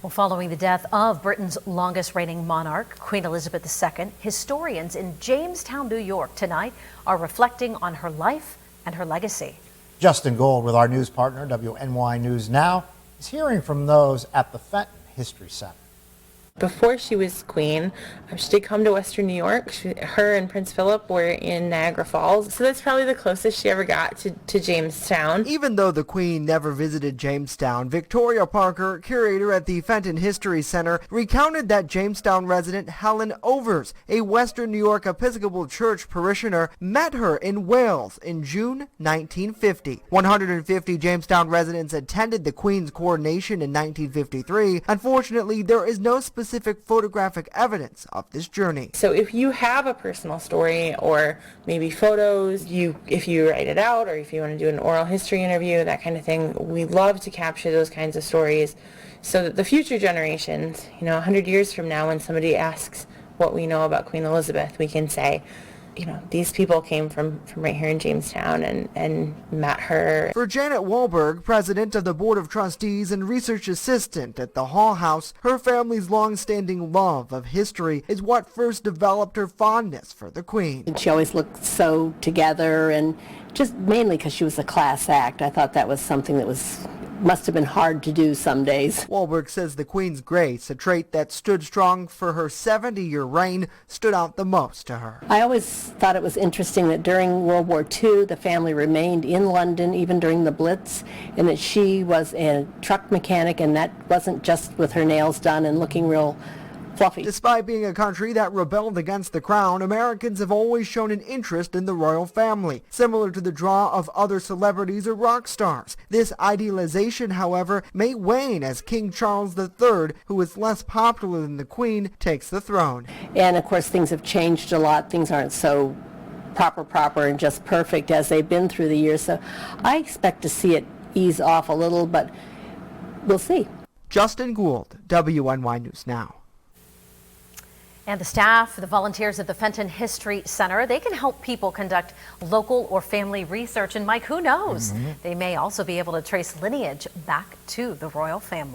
Well, following the death of Britain's longest reigning monarch, Queen Elizabeth II, historians in Jamestown, New York tonight are reflecting on her life and her legacy. Justin Gold with our news partner, WNY News Now, is hearing from those at the Fenton History Center. Before she was queen, she did come to Western New York. Her and Prince Philip were in Niagara Falls, so that's probably the closest she ever got to Jamestown. Even though the Queen never visited Jamestown, Victoria Parker, curator at the Fenton History Center, recounted that Jamestown resident Helen Overs, a Western New York Episcopal Church parishioner, met her in Wales in June 1950. 150 Jamestown residents attended the Queen's coronation in 1953. Unfortunately, there is no specific photographic evidence of this journey. So if you have a personal story or maybe photos, if you write it out or if you want to do an oral history interview, that kind of thing, we love to capture those kinds of stories so that the future generations, 100 years from now, when somebody asks what we know about Queen Elizabeth, we can say, these people came from right here in Jamestown and met her. For Janet Wahlberg, president of the Board of Trustees and research assistant at the Hall House, her family's long-standing love of history is what first developed her fondness for the Queen. And she always looked so together, and just mainly because she was a class act. I thought that was something that must have been hard to do some days. Wahlberg says the Queen's grace, a trait that stood strong for her 70-year reign, stood out the most to her. I always thought it was interesting that during World War II, the family remained in London even during the Blitz, and that she was a truck mechanic, and that wasn't just with her nails done and looking real fluffy. Despite being a country that rebelled against the crown, Americans have always shown an interest in the royal family, similar to the draw of other celebrities or rock stars. This idealization, however, may wane as King Charles III, who is less popular than the Queen, takes the throne. And of course things have changed a lot. Things aren't so proper and just perfect as they've been through the years. So I expect to see it ease off a little, but we'll see. Justin Gould, WNY News Now. And the staff, the volunteers at the Fenton History Center, they can help people conduct local or family research. And Mike, who knows? They may also be able to trace lineage back to the royal family.